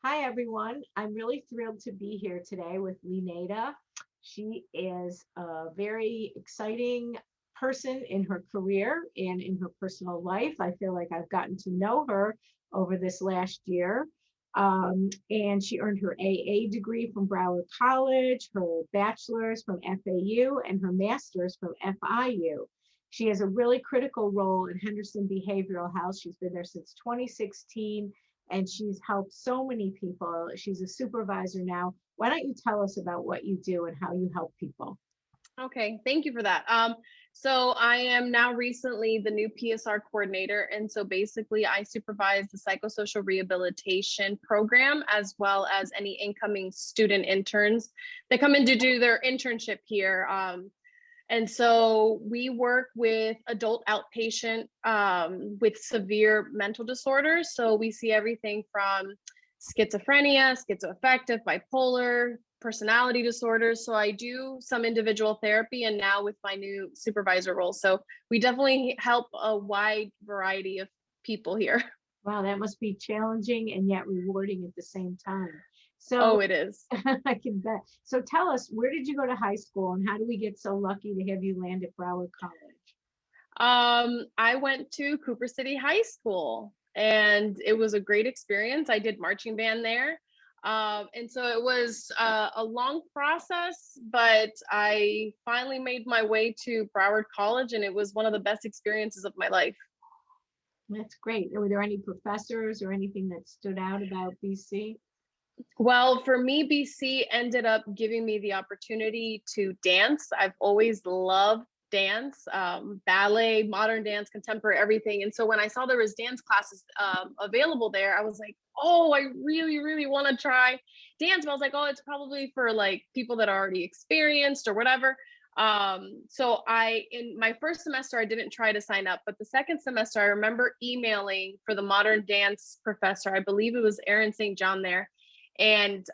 Hi, everyone. I'm really thrilled to be here today with Lyneida. She is a very exciting person in her career and in her personal life. I feel like I've gotten to know her over this last year. And she earned her AA degree from Broward College, her bachelor's from FAU, and her master's from FIU. She has a really critical role in Henderson Behavioral Health. She's been there since 2016 and she's helped so many people. She's a supervisor now. Why don't you tell us about what you do and how you help people? Okay, thank you for that. So I am now recently the new PSR coordinator. And so basically I supervise the psychosocial rehabilitation program as well as any incoming student interns that come in to do their internship here. And so we work with adult outpatient with severe mental disorders. So we see everything from schizophrenia, schizoaffective, bipolar, personality disorders. So I do some individual therapy and now with my new supervisor role. So we definitely help a wide variety of people here. Wow, that must be challenging and yet rewarding at the same time. So Oh, it is. I can bet. So tell us, where did you go to high school and how do we get so lucky to have you land at Broward College? I went to Cooper City High School and it was a great experience. I did marching band there. And so it was a long process, but I finally made my way to Broward College and it was one of the best experiences of my life. That's great. Were there any professors or anything that stood out about BC? Well, for me, BC ended up giving me the opportunity to dance. I've always loved dance, ballet, modern dance, contemporary, everything. And so when I saw there was dance classes available there, I was like, oh, I really, really want to try dance. But I was like, oh, it's probably for like people that are already experienced or whatever. So in my first semester, I didn't try to sign up, but the second semester, I remember emailing for the modern dance professor. I believe it was Erin St. John there and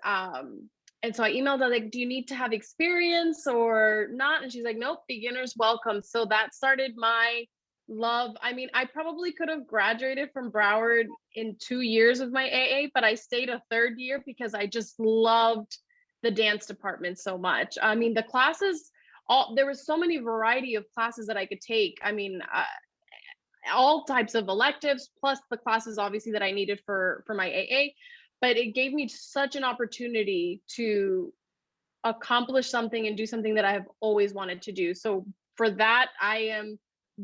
so I emailed her like, do you need to have experience or not? And she's like, nope, beginners welcome. So that started my love. I mean, I probably could have graduated from Broward in 2 years of my AA, but I stayed a third year because I just loved the dance department so much. I mean, the classes, there was so many variety of classes that I could take. I mean, all types of electives, plus the classes obviously that I needed for my AA. But it gave me such an opportunity to accomplish something and do something that I have always wanted to do. So for that, I am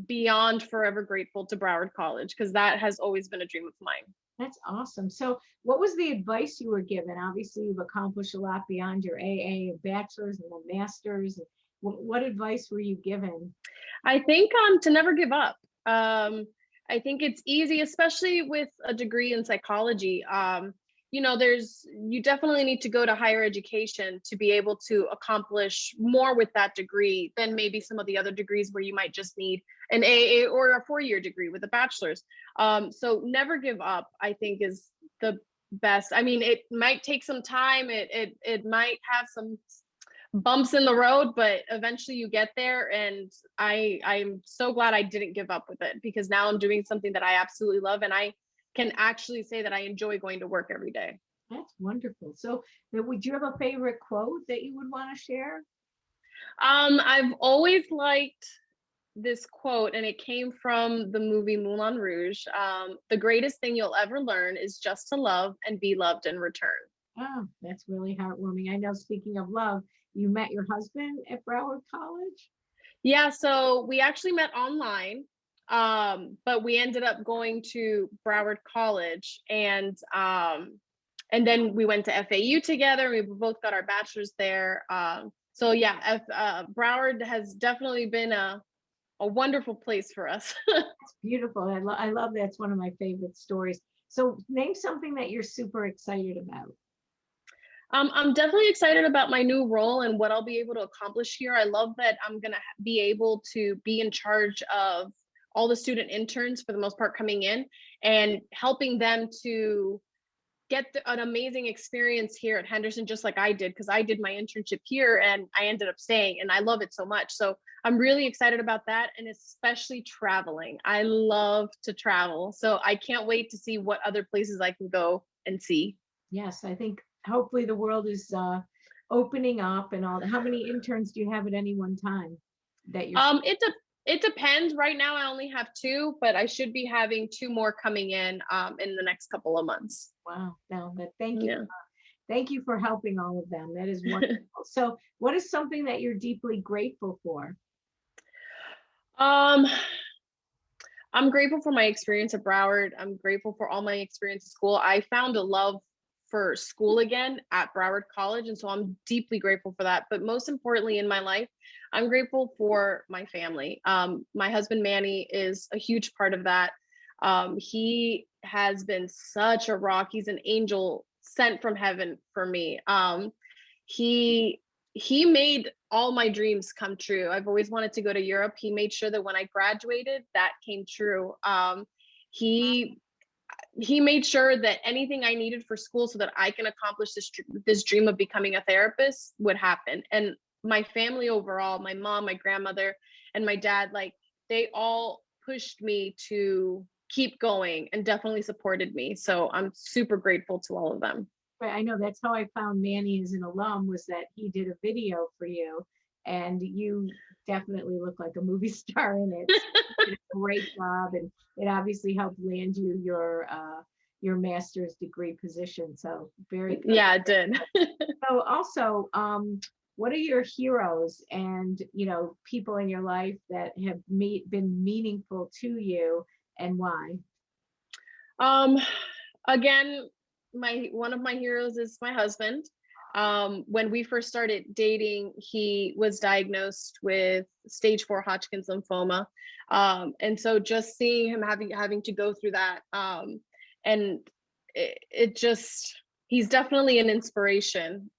beyond forever grateful to Broward College because that has always been a dream of mine. That's awesome. So, what was the advice you were given? Obviously, you've accomplished a lot beyond your AA, a bachelor's, and a master's. What advice were you given? I think to never give up. I think it's easy, especially with a degree in psychology. You definitely need to go to higher education to be able to accomplish more with that degree than maybe some of the other degrees where you might just need an AA or a 4-year degree with a bachelor's. So never give up, I think, is the best. I mean, it might take some time. It might have some bumps in the road, but eventually you get there. And I'm so glad I didn't give up with it because now I'm doing something that I absolutely love. And I can actually say that I enjoy going to work every day. That's wonderful. So, would you have a favorite quote that you would want to share? I've always liked this quote, and it came from the movie Moulin Rouge. The greatest thing you'll ever learn is just to love and be loved in return. Oh, that's really heartwarming. I know, speaking of love, you met your husband at Broward College? Yeah, so we actually met online, but we ended up going to Broward College, and then we went to FAU together. We both got our bachelors there. So yeah, Broward has definitely been a wonderful place for us. It's beautiful. I love that's one of my favorite stories. So, name something that you're super excited about. I'm definitely excited about my new role and what I'll be able to accomplish here. I love that I'm going to be able to be in charge of all the student interns for the most part coming in and helping them to get an amazing experience here at Henderson, just like I did, because I did my internship here and I ended up staying and I love it so much. So I'm really excited about that. And especially traveling. I love to travel. So I can't wait to see what other places I can go and see. Yes, I think hopefully the world is opening up and all that. How many interns do you have at any one time that you're? It depends. Right now, I only have two, but I should be having two more coming in the next couple of months. Wow, no, but Yeah. thank you for helping all of them. That is wonderful. So, what is something that you're deeply grateful for? Um, I'm grateful for my experience at Broward. I'm grateful for all my experience at school. I found a love for school again at Broward College, and so I'm deeply grateful for that. But most importantly in my life, I'm grateful for my family. My husband Manny is a huge part of that. He has been such a rock. He's an angel sent from heaven for me. He he made all my dreams come true. I've always wanted to go to Europe. He made sure that when I graduated, that came true. He he made sure that anything I needed for school so that I can accomplish this dream of becoming a therapist would happen. And my family overall, my mom, my grandmother, and my dad, like they all pushed me to keep going and definitely supported me. So I'm super grateful to all of them. But I know that's how I found Manny as an alum, was that he did a video for you, and you definitely look like a movie star in it. You did a great job, and it obviously helped land you your master's degree position. So very good. Yeah, it did. So also, what are your heroes and people in your life that have been meaningful to you, and why? Um, Again, my one of my heroes is my husband. When we first started dating, he was diagnosed with stage 4 Hodgkin's lymphoma. And so just seeing him having to go through that, and it just he's definitely an inspiration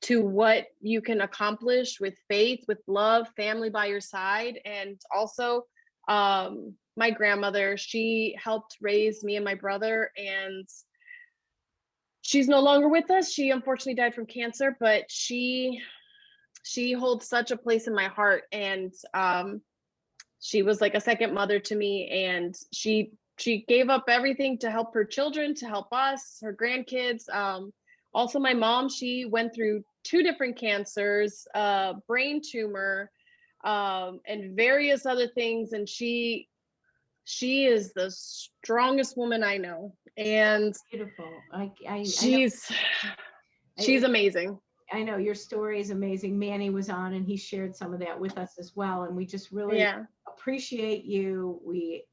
to what you can accomplish with faith, with love, family by your side. And also my grandmother, she helped raise me and my brother, and she's no longer with us. She unfortunately died from cancer, but she holds such a place in my heart. And she was like a second mother to me, and she gave up everything to help her children, to help us, her grandkids. Also my mom, she went through two different cancers, brain tumor, and various other things, and she is the strongest woman I know, and Beautiful. I know. she's I, she's amazing. I know your story is amazing. Manny was on and he shared some of that with us as well. And we just really Yeah. appreciate you. We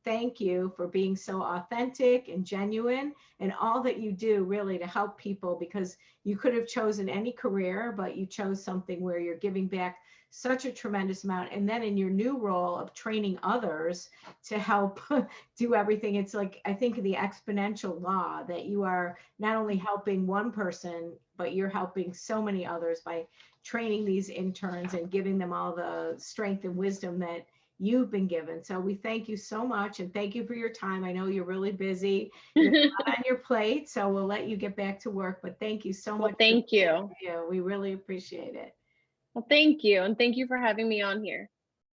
thank you for being so authentic and genuine and all that you do really to help people, because you could have chosen any career, but you chose something where you're giving back such a tremendous amount. And then in your new role of training others to help do everything, it's like, I think the exponential law that you are not only helping one person, but you're helping so many others by training these interns and giving them all the strength and wisdom that you've been given. So we thank you so much, and thank you for your time. I know you're really busy. You have a lot on your plate, so we'll let you get back to work. But thank you so much Well, for thank being you. here. We really appreciate it. Well, thank you. And thank you for having me on here.